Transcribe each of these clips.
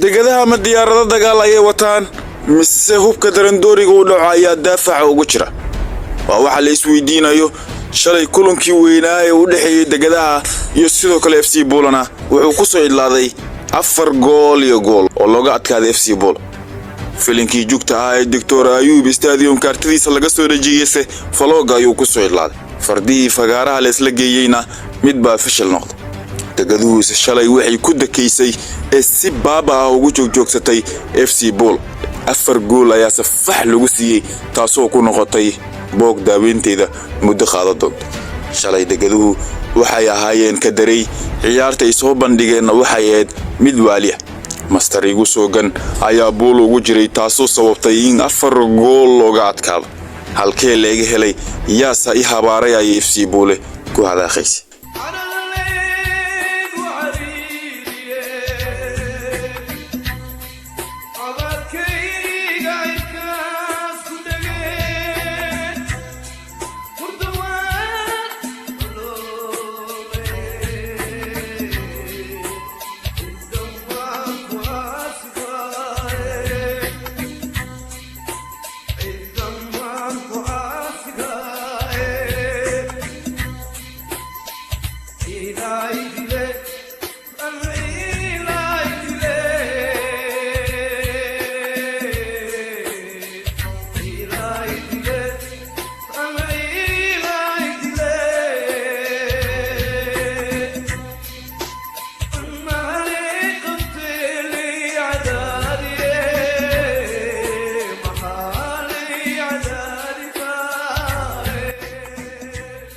degadaha ma diyaarado dagaal ayay wataan mise hubka darandooriga u dhaco ayaa daafaca ugu jira waa waxa la isweydiinayo shalay kulankii weynaa ee u dhaxeeyay degadaha iyo sidoo kale FC Bolana wuxuu ku soo idlaaday 4 gool iyo gool oo looga adkaaday FC Bol filinkii jugta ah ee Dr. Ayub Stadium kaartidiisa laga soo dhajiyay falooga ayuu ku soo idlaaday fardii fagaaraha la isla geeyayna mid baa fashil noqday degaduhu shalay waxay ku dakeysay ee si baaba ugu joogsatay FC Bol 4 gool ayaa safax lagu siiyay taasoo ku noqotay boog daaweynteeda muddo qaado doonto shalay degaduhu waxay ahaayeen ka daray ciyaarta ay soo bandhigeen waxay ahayd mid waaliya master igu soogan ayaa Bol ugu jiray taasoo sababtay in 4 gool looga adkaado halkee laga helay yaasa i habaaray ay FC Bol ku hadaaqaysay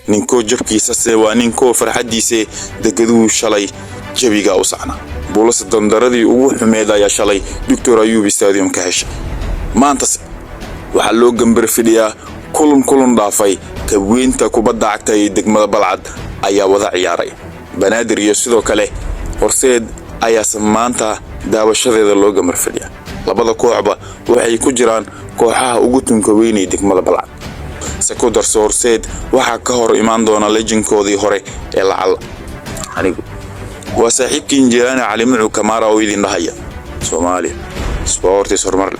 ninko jabkiisa seewaa ninko farxadiisa degaduhu shalay jabiga u saxna boolas dandaradii ugu xumeed ayaa shalay Dr. Ayub Stadium ka heshay maanta waxa loo gambar fidiyaa kulan dhaafay ka weynta kubadda cagta ee degmada Balcad ayaa wada ciyaaray banaadir iyo sidoo kale horseed ayaa maanta daawashadeeda loo gambar fidiyaa labada kooxba waxay ku jiraan kooxaha ugu tunka weyn ee degmada Balcad سكودر سورسيد waxa ka hor imaan doona legendkoodii hore ee lacal anigu waa saaxiibkii injineer Ali Mucu Kamara oo idin dhahaya Soomaaliya Sports hormar